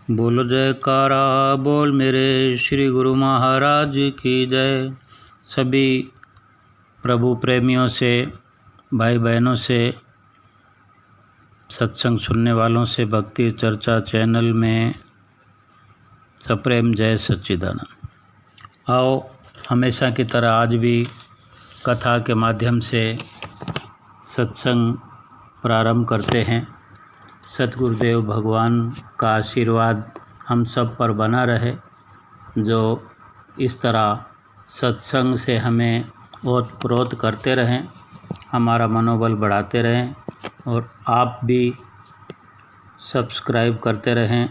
बोलो जयकारा बोल मेरे श्री गुरु महाराज की जय। सभी प्रभु प्रेमियों से, भाई बहनों से, सत्संग सुनने वालों से भक्ति चर्चा चैनल में सप्रेम जय सच्चिदानंद। आओ हमेशा की तरह आज भी कथा के माध्यम से सत्संग प्रारंभ करते हैं। सतगुरुदेव भगवान का आशीर्वाद हम सब पर बना रहे, जो इस तरह सत्संग से हमें ओतप्रोत करते रहें, हमारा मनोबल बढ़ाते रहें और आप भी सब्सक्राइब करते रहें,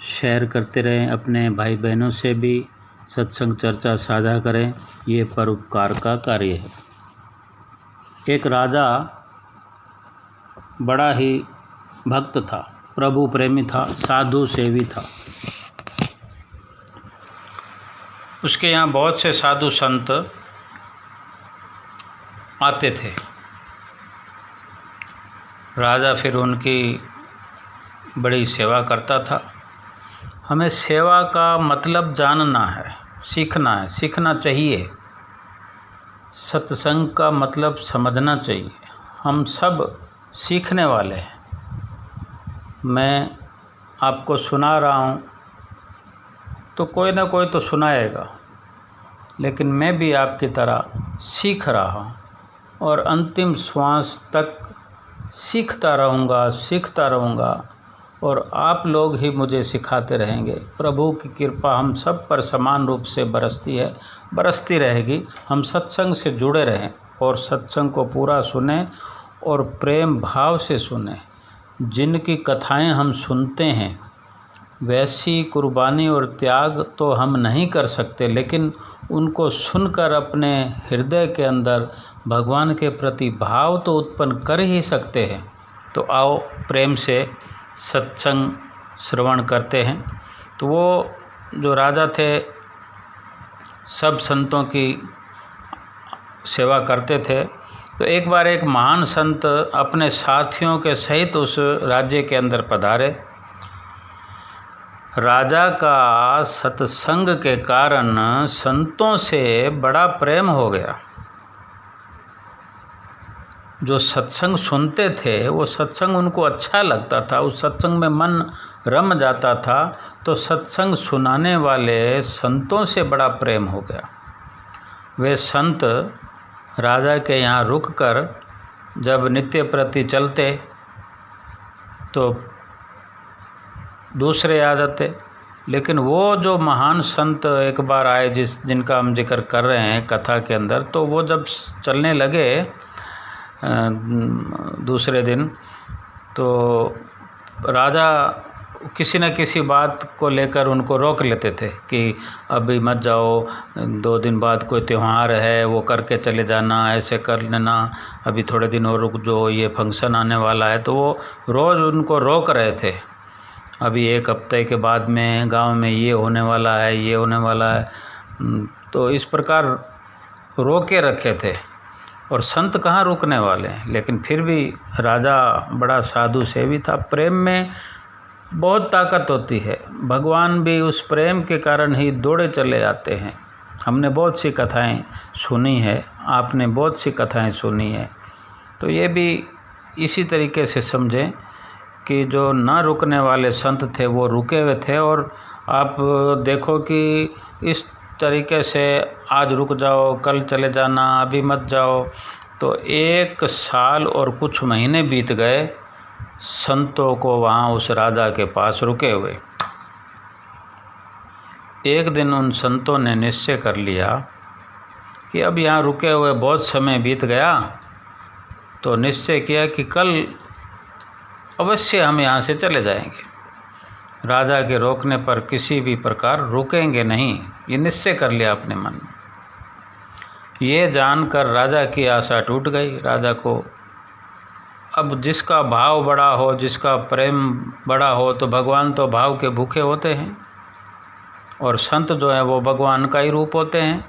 शेयर करते रहें, अपने भाई बहनों से भी सत्संग चर्चा साझा करें। ये परोपकार का कार्य है। एक राजा बड़ा ही भक्त था, प्रभु प्रेमी था, साधु सेवी था। उसके यहाँ बहुत से साधु संत आते थे। राजा फिर उनकी बड़ी सेवा करता था। हमें सेवा का मतलब जानना है, सीखना है, सीखना चाहिए। सत्संग का मतलब समझना चाहिए। हम सब सीखने वाले हैं। मैं आपको सुना रहा हूँ तो कोई ना कोई तो सुनाएगा, लेकिन मैं भी आपकी तरह सीख रहा हूँ और अंतिम श्वास तक सीखता रहूँगा और आप लोग ही मुझे सिखाते रहेंगे। प्रभु की कृपा हम सब पर समान रूप से बरसती रहेगी। हम सत्संग से जुड़े रहें और सत्संग को पूरा सुने और प्रेम भाव से सुने। जिनकी कथाएं हम सुनते हैं वैसी कुर्बानी और त्याग तो हम नहीं कर सकते, लेकिन उनको सुनकर अपने हृदय के अंदर भगवान के प्रति भाव तो उत्पन्न कर ही सकते हैं। तो आओ प्रेम से सत्संग श्रवण करते हैं। तो वो जो राजा थे सब संतों की सेवा करते थे। तो एक बार एक महान संत अपने साथियों के सहित उस राज्य के अंदर पधारे। राजा का सत्संग के कारण संतों से बड़ा प्रेम हो गया। जो सत्संग सुनते थे वो सत्संग उनको अच्छा लगता था, उस सत्संग में मन रम जाता था। तो सत्संग सुनाने वाले संतों से बड़ा प्रेम हो गया। वे संत राजा के यहाँ रुककर जब नित्य प्रति चलते तो दूसरे आ जाते, लेकिन वो जो महान संत एक बार आए जिनका हम जिक्र कर रहे हैं कथा के अंदर, तो वो जब चलने लगे दूसरे दिन, तो राजा किसी न किसी बात को लेकर उनको रोक लेते थे कि अभी मत जाओ, 2 दिन बाद कोई त्यौहार है वो करके चले जाना, ऐसे कर लेना, अभी थोड़े दिन और रुक जाओ, ये फंक्शन आने वाला है। तो वो रोज़ उनको रोक रहे थे, अभी 1 हफ्ते के बाद में गांव में ये होने वाला है, ये होने वाला है। तो इस प्रकार रोके रखे थे और संत कहाँ रुकने वाले हैं। लेकिन फिर भी राजा बड़ा साधु सेवी था। प्रेम में बहुत ताकत होती है। भगवान भी उस प्रेम के कारण ही दौड़े चले आते हैं। हमने बहुत सी कथाएं सुनी है, आपने बहुत सी कथाएं सुनी है। तो ये भी इसी तरीके से समझें कि जो न रुकने वाले संत थे वो रुके हुए थे। और आप देखो कि इस तरीके से आज रुक जाओ, कल चले जाना, अभी मत जाओ, तो 1 साल और कुछ महीने बीत गए संतों को वहाँ उस राजा के पास रुके हुए। एक दिन उन संतों ने निश्चय कर लिया कि अब यहाँ रुके हुए बहुत समय बीत गया, तो निश्चय किया कि कल अवश्य हम यहाँ से चले जाएंगे। राजा के रोकने पर किसी भी प्रकार रुकेंगे नहीं, ये निश्चय कर लिया अपने मन में। ये जानकर राजा की आशा टूट गई। राजा को अब जिसका भाव बड़ा हो, जिसका प्रेम बड़ा हो, तो भगवान तो भाव के भूखे होते हैं और संत जो है वो भगवान का ही रूप होते हैं।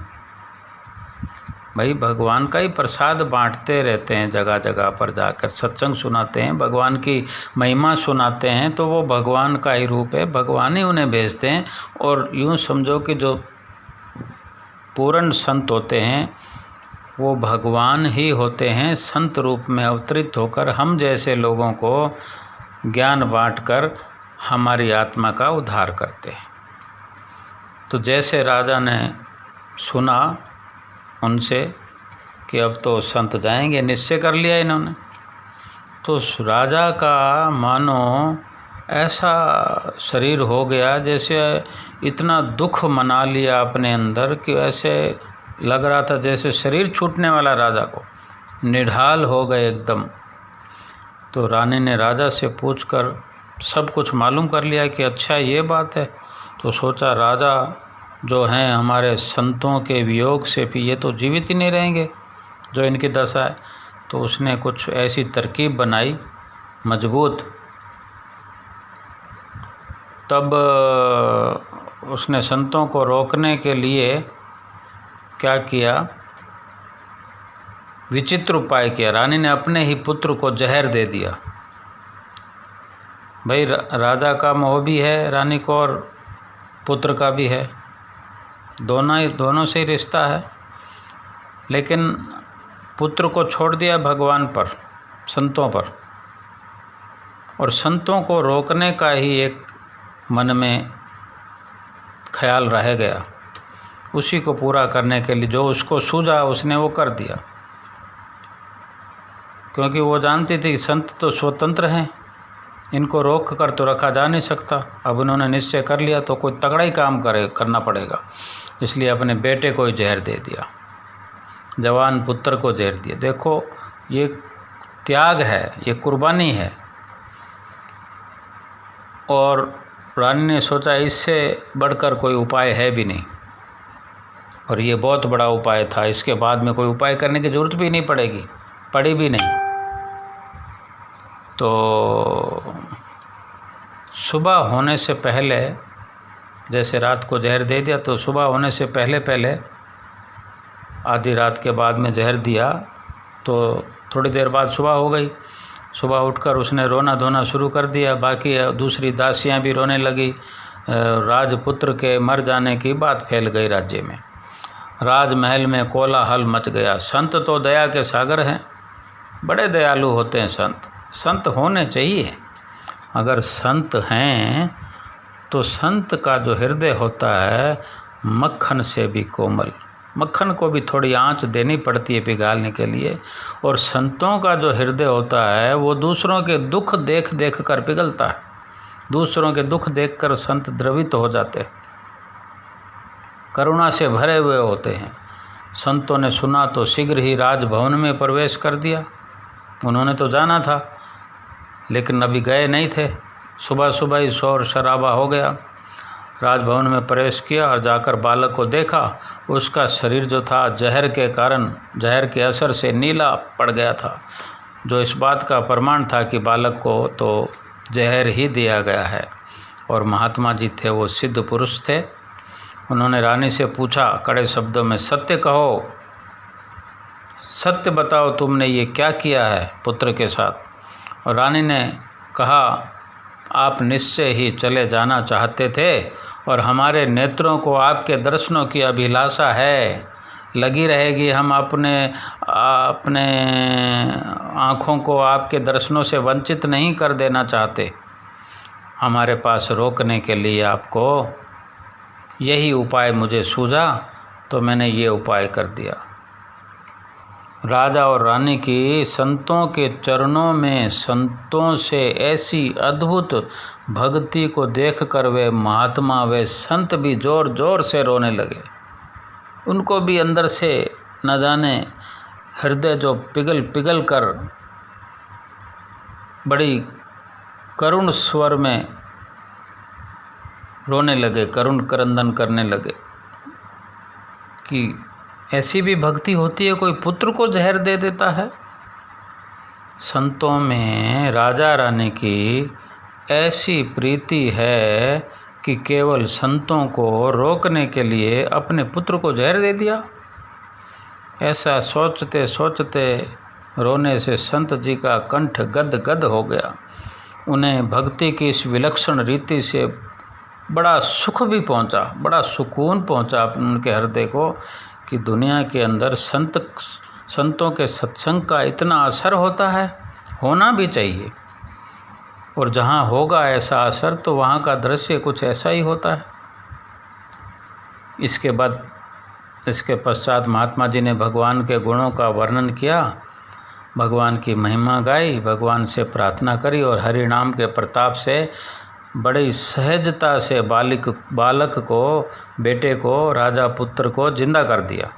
भाई भगवान का ही प्रसाद बांटते रहते हैं, जगह जगह पर जाकर सत्संग सुनाते हैं, भगवान की महिमा सुनाते हैं, तो वो भगवान का ही रूप है, भगवान ही उन्हें भेजते हैं। और यूँ समझो कि जो पूर्ण संत होते हैं वो भगवान ही होते हैं, संत रूप में अवतरित होकर हम जैसे लोगों को ज्ञान बांटकर हमारी आत्मा का उद्धार करते हैं। तो जैसे राजा ने सुना उनसे कि अब तो संत जाएंगे, निश्चय कर लिया इन्होंने, तो राजा का मानो ऐसा शरीर हो गया जैसे इतना दुख मना लिया अपने अंदर कि ऐसे लग रहा था जैसे शरीर छूटने वाला, राजा को निढाल हो गए एकदम। तो रानी ने राजा से पूछकर सब कुछ मालूम कर लिया कि अच्छा ये बात है। तो सोचा राजा जो हैं हमारे संतों के वियोग से भी ये तो जीवित ही नहीं रहेंगे जो इनकी दशा है। तो उसने कुछ ऐसी तरकीब बनाई मजबूत, तब उसने संतों को रोकने के लिए क्या किया, विचित्र उपाय किया। रानी ने अपने ही पुत्र को जहर दे दिया। भाई राजा का मोह भी है रानी को और पुत्र का भी है, दोनों से ही रिश्ता है, लेकिन पुत्र को छोड़ दिया भगवान पर, संतों पर, और संतों को रोकने का ही एक मन में ख्याल रह गया। उसी को पूरा करने के लिए जो उसको सूझा उसने वो कर दिया, क्योंकि वो जानती थी संत तो स्वतंत्र हैं, इनको रोक कर तो रखा जा नहीं सकता। अब उन्होंने निश्चय कर लिया तो कोई तगड़ा ही काम करना पड़ेगा, इसलिए अपने बेटे को ही जहर दे दिया, जवान पुत्र को जहर दिया। देखो ये त्याग है, ये कुर्बानी है। और रानी ने सोचा इससे बढ़कर कोई उपाय है भी नहीं, और ये बहुत बड़ा उपाय था, इसके बाद में कोई उपाय करने की ज़रूरत भी नहीं पड़ेगी, पड़ी भी नहीं। तो सुबह होने से पहले, जैसे रात को जहर दे दिया, तो सुबह होने से पहले पहले आधी रात के बाद में जहर दिया, तो थोड़ी देर बाद सुबह हो गई। सुबह उठकर उसने रोना धोना शुरू कर दिया, बाकी दूसरी दासियां भी रोने लगी। राजपुत्र के मर जाने की बात फैल गई राज्य में, राजमहल में कोलाहल मच गया। संत तो दया के सागर हैं, बड़े दयालु होते हैं संत, संत होने चाहिए। अगर संत हैं तो संत का जो हृदय होता है मक्खन से भी कोमल, मक्खन को भी थोड़ी आंच देनी पड़ती है पिघालने के लिए, और संतों का जो हृदय होता है वो दूसरों के दुख देख देख कर पिघलता है। दूसरों के दुख देखकर संत द्रवित हो जाते हैं, करुणा से भरे हुए होते हैं। संतों ने सुना तो शीघ्र ही राजभवन में प्रवेश कर दिया। उन्होंने तो जाना था लेकिन अभी गए नहीं थे, सुबह सुबह ही शोर शराबा हो गया। राजभवन में प्रवेश किया और जाकर बालक को देखा। उसका शरीर जो था जहर के कारण, जहर के असर से नीला पड़ गया था, जो इस बात का प्रमाण था कि बालक को तो जहर ही दिया गया है। और महात्मा जी थे, वो सिद्ध पुरुष थे। उन्होंने रानी से पूछा कड़े शब्दों में, सत्य कहो, सत्य बताओ, तुमने ये क्या किया है पुत्र के साथ। और रानी ने कहा, आप निश्चय ही चले जाना चाहते थे और हमारे नेत्रों को आपके दर्शनों की अभिलाषा है, लगी रहेगी। हम अपने आँखों को आपके दर्शनों से वंचित नहीं कर देना चाहते। हमारे पास रोकने के लिए आपको यही उपाय मुझे सूझा, तो मैंने ये उपाय कर दिया। राजा और रानी की संतों के चरणों में संतों से ऐसी अद्भुत भक्ति को देखकर वे महात्मा, वे संत भी जोर जोर से रोने लगे। उनको भी अंदर से न जाने हृदय जो पिघल पिघल कर बड़ी करुण स्वर में रोने लगे, करुण क्रंदन करने लगे कि ऐसी भी भक्ति होती है, कोई पुत्र को जहर दे देता है। संतों में राजा रानी की ऐसी प्रीति है कि केवल संतों को रोकने के लिए अपने पुत्र को जहर दे दिया। ऐसा सोचते सोचते रोने से संत जी का कंठ गद गद हो गया। उन्हें भक्ति की इस विलक्षण रीति से बड़ा सुख भी पहुंचा, बड़ा सुकून पहुंचा उनके हृदय को कि दुनिया के अंदर संतों के सत्संग का इतना असर होता है, होना भी चाहिए। और जहाँ होगा ऐसा असर तो वहाँ का दृश्य कुछ ऐसा ही होता है। इसके पश्चात महात्मा जी ने भगवान के गुणों का वर्णन किया, भगवान की महिमा गाई, भगवान से प्रार्थना करी और हरि नाम के प्रताप से बड़ी सहजता से बालक को, बेटे को, राजा पुत्र को जिंदा कर दिया।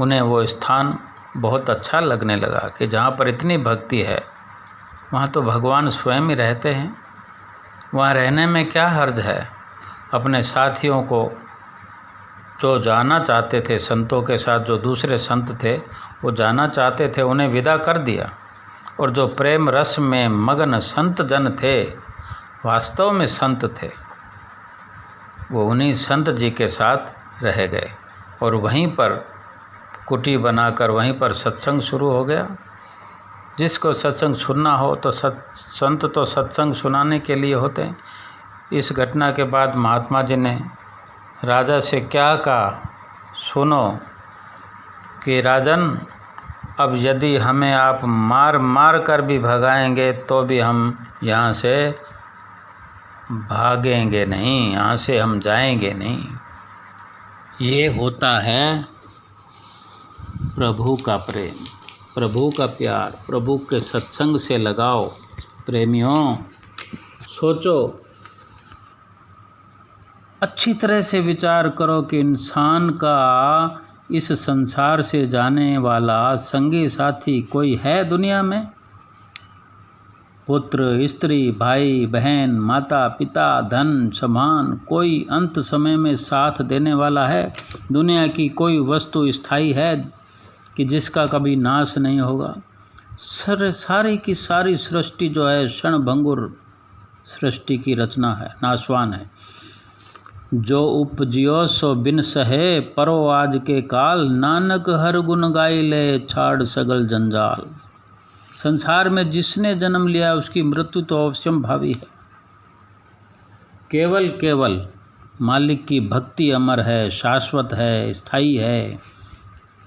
उन्हें वो स्थान बहुत अच्छा लगने लगा कि जहाँ पर इतनी भक्ति है वहाँ तो भगवान स्वयं ही रहते हैं, वहाँ रहने में क्या हर्ज है। अपने साथियों को जो जाना चाहते थे, संतों के साथ जो दूसरे संत थे वो जाना चाहते थे, उन्हें विदा कर दिया। और जो प्रेम रस में मगन संत जन थे, वास्तव में संत थे, वो उन्हीं संत जी के साथ रह गए और वहीं पर कुटी बनाकर वहीं पर सत्संग शुरू हो गया। जिसको सत्संग सुनना हो तो संत तो सत्संग सुनाने के लिए होते हैं। इस घटना के बाद महात्मा जी ने राजा से क्या कहा, सुनो कि राजन, अब यदि हमें आप मार मार कर भी भगाएंगे तो भी हम यहाँ से भागेंगे नहीं, यहाँ से हम जाएंगे नहीं। ये होता है प्रभु का प्रेम, प्रभु का प्यार, प्रभु के सत्संग से लगाओ। प्रेमियों, सोचो, अच्छी तरह से विचार करो कि इंसान का इस संसार से जाने वाला संगी साथी कोई है दुनिया में? पुत्र, स्त्री, भाई, बहन, माता, पिता, धन, सम्मान, कोई अंत समय में साथ देने वाला है? दुनिया की कोई वस्तु स्थायी है कि जिसका कभी नाश नहीं होगा? सारी की सारी सृष्टि जो है क्षणभंगुर सृष्टि की रचना है, नाशवान है। जो उपजियो सो बिन सहे, परो आज के काल, नानक हर गुण गाई ले, छाड़ सगल जंजाल। संसार में जिसने जन्म लिया उसकी मृत्यु तो अवश्यम भावी है। केवल मालिक की भक्ति अमर है, शाश्वत है, स्थायी है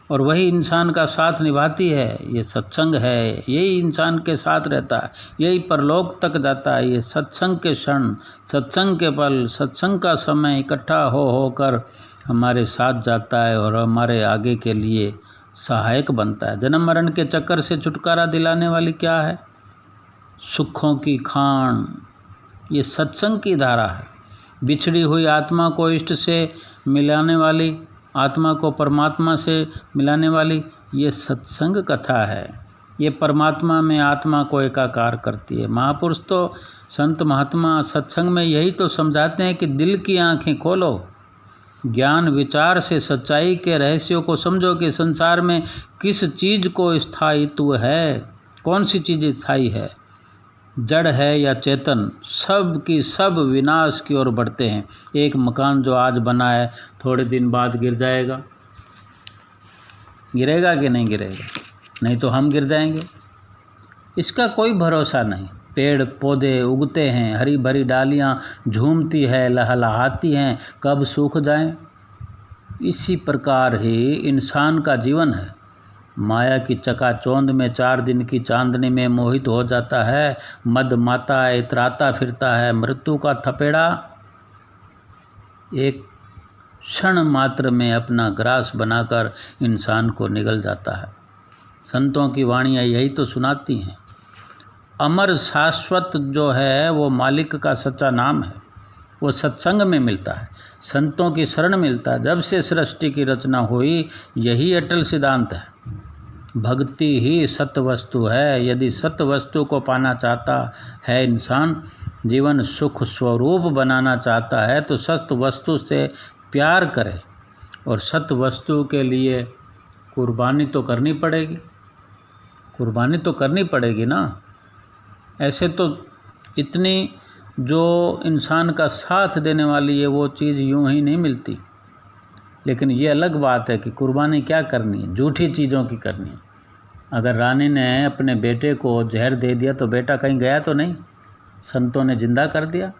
और वही इंसान का साथ निभाती है। ये सत्संग है, यही इंसान के साथ रहता है, यही परलोक तक जाता है। ये सत्संग के क्षण, सत्संग के पल, सत्संग का समय इकट्ठा होकर हमारे साथ जाता है और हमारे आगे के लिए सहायक बनता है। जन्म मरण के चक्कर से छुटकारा दिलाने वाली क्या है? सुखों की खान, ये सत्संग की धारा है। बिछड़ी हुई आत्मा को इष्ट से मिलाने वाली, आत्मा को परमात्मा से मिलाने वाली ये सत्संग कथा है। ये परमात्मा में आत्मा को एकाकार करती है। महापुरुष तो, संत महात्मा सत्संग में यही तो समझाते हैं कि दिल की आंखें खोलो, ज्ञान विचार से सच्चाई के रहस्यों को समझो कि संसार में किस चीज़ को स्थायित्व है, कौन सी चीज़ स्थायी है, जड़ है या चेतन। सब की सब विनाश की ओर बढ़ते हैं। एक मकान जो आज बना है थोड़े दिन बाद गिर जाएगा, गिरेगा कि नहीं गिरेगा? नहीं तो हम गिर जाएंगे, इसका कोई भरोसा नहीं। पेड़ पौधे उगते हैं, हरी भरी डालियाँ झूमती है, लहलहाती हैं, कब सूख जाएं। इसी प्रकार ही इंसान का जीवन है। माया की चकाचौंध में 4 दिन की चांदनी में मोहित हो जाता है, मद माता इतराता फिरता है। मृत्यु का थपेड़ा एक क्षण मात्र में अपना ग्रास बनाकर इंसान को निगल जाता है। संतों की वाणियाँ यही तो सुनाती हैं। अमर शाश्वत जो है वो मालिक का सच्चा नाम है, वो सत्संग में मिलता है, संतों की शरण मिलता है। जब से सृष्टि की रचना हुई यही अटल सिद्धांत है। भक्ति ही सत्य वस्तु है। यदि सत्य वस्तु को पाना चाहता है इंसान, जीवन सुख स्वरूप बनाना चाहता है तो सत्य वस्तु से प्यार करे और सत्य वस्तु के लिए कुर्बानी तो करनी पड़ेगी, कुर्बानी तो करनी पड़ेगी ना। ऐसे तो इतनी जो इंसान का साथ देने वाली है वो चीज़ यूं ही नहीं मिलती। लेकिन ये अलग बात है कि कुर्बानी क्या करनी है, झूठी चीज़ों की करनी है। अगर रानी ने अपने बेटे को जहर दे दिया तो बेटा कहीं गया तो नहीं, संतों ने जिंदा कर दिया,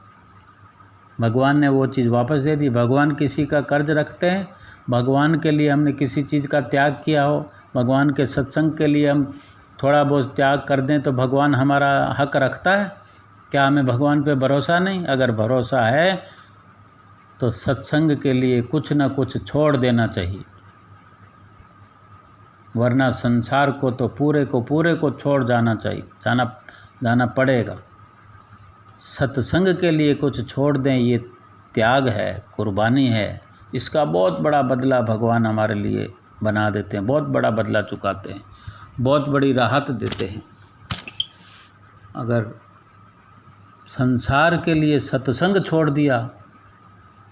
भगवान ने वो चीज़ वापस दे दी। भगवान किसी का कर्ज रखते हैं? भगवान के लिए हमने किसी चीज़ का त्याग किया हो, भगवान के सत्संग के लिए हम थोड़ा बहुत त्याग कर दें तो भगवान हमारा हक रखता है? क्या हमें भगवान पे भरोसा नहीं? अगर भरोसा है तो सत्संग के लिए कुछ न कुछ छोड़ देना चाहिए, वरना संसार को तो पूरे को छोड़ जाना चाहिए, जाना पड़ेगा। सत्संग के लिए कुछ छोड़ दें, ये त्याग है, कुर्बानी है। इसका बहुत बड़ा बदला भगवान हमारे लिए बना देते हैं, बहुत बड़ा बदला चुकाते हैं, बहुत बड़ी राहत देते हैं। अगर संसार के लिए सत्संग छोड़ दिया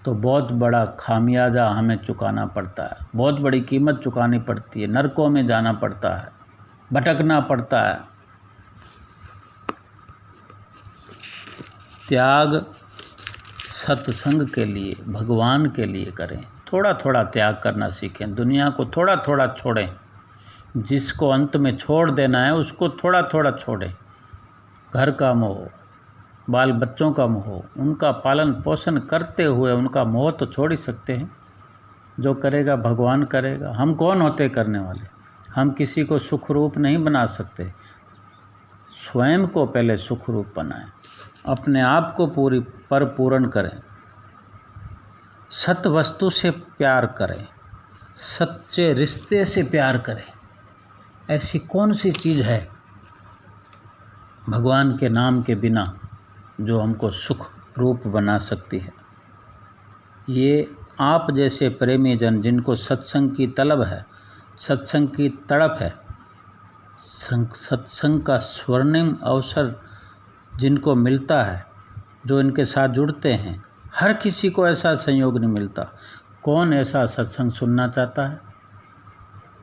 तो बहुत बड़ा खामियाजा हमें चुकाना पड़ता है, बहुत बड़ी कीमत चुकानी पड़ती है, नरकों में जाना पड़ता है, भटकना पड़ता है। त्याग सत्संग के लिए, भगवान के लिए करें, थोड़ा थोड़ा त्याग करना सीखें, दुनिया को थोड़ा थोड़ा छोड़ें, जिसको अंत में छोड़ देना है उसको थोड़ा थोड़ा छोड़ें। घर का मोह, बाल बच्चों का मोह, उनका पालन पोषण करते हुए उनका मोह तो छोड़ ही सकते हैं। जो करेगा भगवान करेगा। हम कौन होते करने वाले? हम किसी को सुखरूप नहीं बना सकते, स्वयं को पहले सुखरूप बनाएं, अपने आप को परिपूर्ण करें, सत वस्तु से प्यार करें, सच्चे रिश्ते से प्यार करें। ऐसी कौन सी चीज़ है भगवान के नाम के बिना जो हमको सुख रूप बना सकती है? ये आप जैसे प्रेमी जन जिनको सत्संग की तलब है, सत्संग की तड़प है, सत्संग का स्वर्णिम अवसर जिनको मिलता है, जो इनके साथ जुड़ते हैं, हर किसी को ऐसा संयोग नहीं मिलता। कौन ऐसा सत्संग सुनना चाहता है?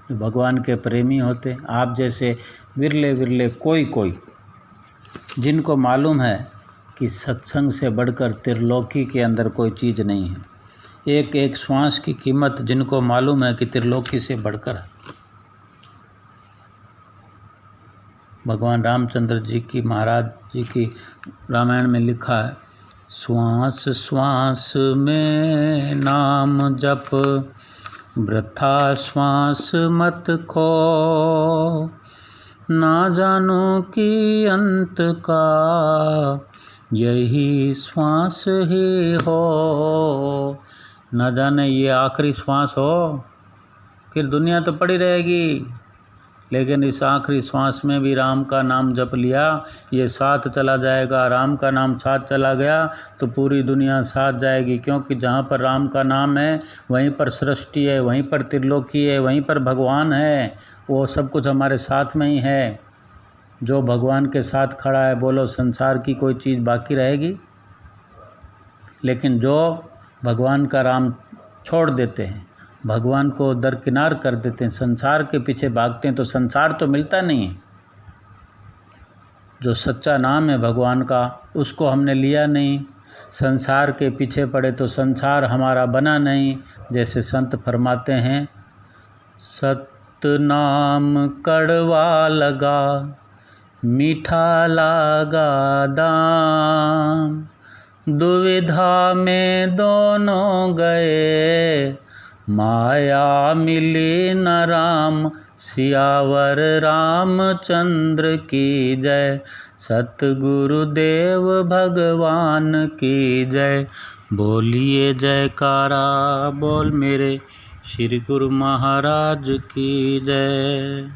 जो भगवान के प्रेमी होते, आप जैसे विरले विरले कोई जिनको मालूम है कि सत्संग से बढ़कर त्रिलोकी के अंदर कोई चीज़ नहीं है। एक एक श्वास की कीमत जिनको मालूम है कि त्रिलोकी से बढ़कर है। भगवान रामचंद्र जी की, महाराज जी की रामायण में लिखा है, श्वास श्वास में नाम जप, वृथा श्वास मत खो, ना जानो कि अंत का यही श्वास ही हो। न जाने ये आखिरी श्वास हो, फिर दुनिया तो पड़ी रहेगी, लेकिन इस आखिरी श्वास में भी राम का नाम जप लिया, ये साथ चला जाएगा। राम का नाम साथ चला गया तो पूरी दुनिया साथ जाएगी, क्योंकि जहाँ पर राम का नाम है वहीं पर सृष्टि है, वहीं पर त्रिलोकी है, वहीं पर भगवान है। वो सब कुछ हमारे साथ में ही है। जो भगवान के साथ खड़ा है, बोलो संसार की कोई चीज़ बाकी रहेगी? लेकिन जो भगवान का राम छोड़ देते हैं, भगवान को दरकिनार कर देते हैं, संसार के पीछे भागते हैं, तो संसार तो मिलता नहीं है। जो सच्चा नाम है भगवान का, उसको हमने लिया नहीं, संसार के पीछे पड़े तो संसार हमारा बना नहीं। जैसे संत फरमाते हैं, सतनाम कड़वा लगा, मीठा लागा दाम, दुविधा में दोनों गए, माया मिली न राम, सियावर रामचंद्र की जय, सतगुरुदेव भगवान की जय। बोलिए जयकारा बोल मेरे श्री गुरु महाराज की जय।